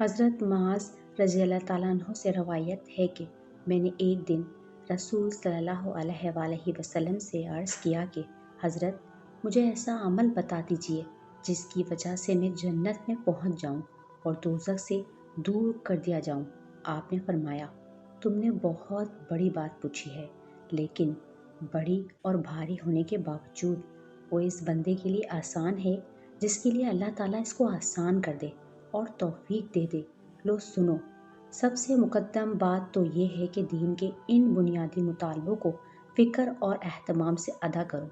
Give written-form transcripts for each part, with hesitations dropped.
حضرت معاذ رضی اللہ تعالیٰ عنہ سے روایت ہے کہ میں نے ایک دن رسول صلی اللہ علیہ وآلہ وسلم سے عرض کیا کہ حضرت مجھے ایسا عمل بتا دیجیے جس کی وجہ سے میں جنت میں پہنچ جاؤں اور دوزخ سے دور کر دیا جاؤں۔ آپ نے فرمایا تم نے بہت بڑی بات پوچھی ہے، لیکن بڑی اور بھاری ہونے کے باوجود وہ اس بندے کے لیے آسان ہے جس کے لیے اللہ تعالیٰ اس کو آسان کر دے اور توفیق دے دے۔ لو سنو، سب سے مقدم بات تو یہ ہے کہ دین کے ان بنیادی مطالبوں کو فکر اور اہتمام سے ادا کرو،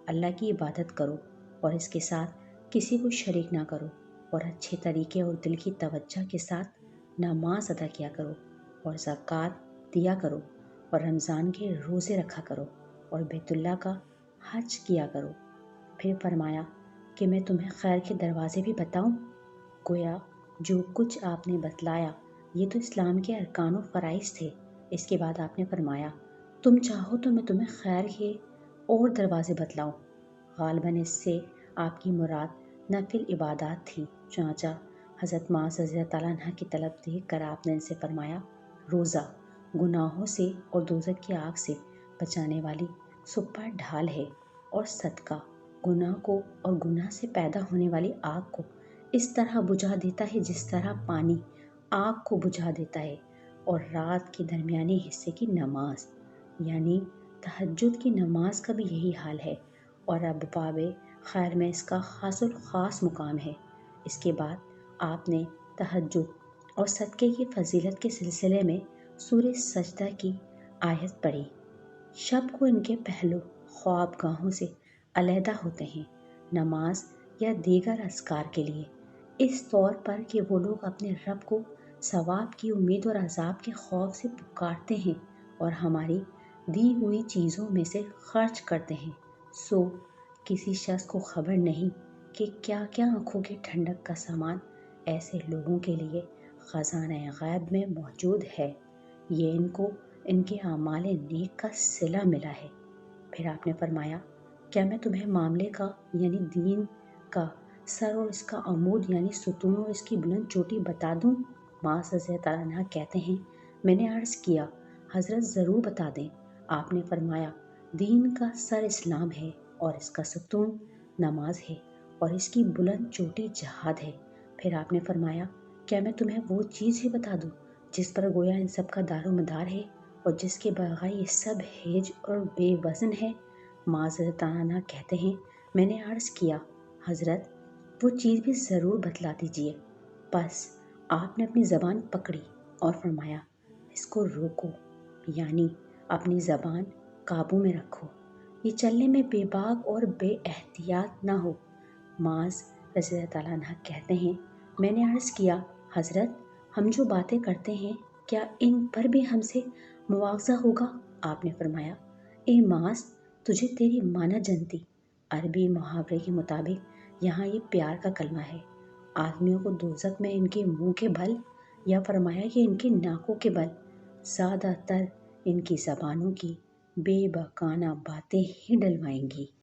اللہ کی عبادت کرو اور اس کے ساتھ کسی کو شریک نہ کرو، اور اچھے طریقے اور دل کی توجہ کے ساتھ نماز ادا کیا کرو اور زکوٰۃ دیا کرو اور رمضان کے روزے رکھا کرو اور بیت اللہ کا حج کیا کرو۔ پھر فرمایا کہ میں تمہیں خیر کے دروازے بھی بتاؤں؟ گویا جو کچھ آپ نے بتلایا یہ تو اسلام کے ارکان و فرائض تھے۔ اس کے بعد آپ نے فرمایا تم چاہو تو میں تمہیں خیر کے اور دروازے بتلاؤں۔ غالباً اس سے آپ کی مراد نفل عبادات تھی، چنانچہ حضرت معاذ رضی اللہ تعالیٰ عنہ کی طلب دیکھ کر آپ نے ان سے فرمایا روزہ گناہوں سے اور دوزخ کی آگ سے بچانے والی سپر ڈھال ہے، اور صدقہ گناہ کو اور گناہ سے پیدا ہونے والی آگ کو اس طرح بجھا دیتا ہے جس طرح پانی آگ کو بجھا دیتا ہے، اور رات کے درمیانی حصے کی نماز یعنی تہجد کی نماز کا بھی یہی حال ہے، اور اب باب خیر میں اس کا خاص الخاص مقام ہے۔ اس کے بعد آپ نے تہجد اور صدقے کی فضیلت کے سلسلے میں سورہ سجدہ کی آیت پڑھی۔ شب کو ان کے پہلو خواب گاہوں سے علیحدہ ہوتے ہیں نماز یا دیگر اذکار کے لیے، اس طور پر کہ وہ لوگ اپنے رب کو ثواب کی امید اور عذاب کے خوف سے پکارتے ہیں اور ہماری دی ہوئی چیزوں میں سے خرچ کرتے ہیں۔ سو کسی شخص کو خبر نہیں کہ کیا کیا آنکھوں کی ٹھنڈک کا سامان ایسے لوگوں کے لیے خزانہ غیب میں موجود ہے، یہ ان کو ان کے اعمال نیک کا صلہ ملا ہے۔ پھر آپ نے فرمایا کیا میں تمہیں معاملے کا یعنی دین کا سر اور اس کا عمود یعنی ستون اور اس کی بلند چوٹی بتا دوں؟ معاذ رضی اللہ تعالیٰ عنہ کہتے ہیں میں نے عرض کیا حضرت ضرور بتا دیں۔ آپ نے فرمایا دین کا سر اسلام ہے اور اس کا ستون نماز ہے اور اس کی بلند چوٹی جہاد ہے۔ پھر آپ نے فرمایا کیا میں تمہیں وہ چیز ہی بتا دوں جس پر گویا ان سب کا دار و مدار ہے اور جس کے بغیر یہ سب ہیج اور بے وزن ہے؟ معاذ رضی اللہ عنہ کہتے ہیں میں نے عرض کیا حضرت وہ چیز بھی ضرور بتلا دیجیے۔ بس آپ نے اپنی زبان پکڑی اور فرمایا اس کو روکو، یعنی اپنی زبان قابو میں رکھو، یہ چلنے میں بے باک اور بے احتیاط نہ ہو۔ معاذ رضی اللہ تعالیٰ عنہ کہتے ہیں میں نے عرض کیا حضرت ہم جو باتیں کرتے ہیں کیا ان پر بھی ہم سے مواخذہ ہوگا؟ آپ نے فرمایا اے معاذ تجھے تیری ماں نہ جانتی، عربی محاورے کے مطابق یہاں یہ پیار کا کلمہ ہے۔ آدمیوں کو دوزخ میں ان کے منہ کے بل یا فرمایا کہ ان کے ناکوں کے بل زیادہ تر ان کی زبانوں کی بے باکانہ باتیں ہی ڈلوائیں گی۔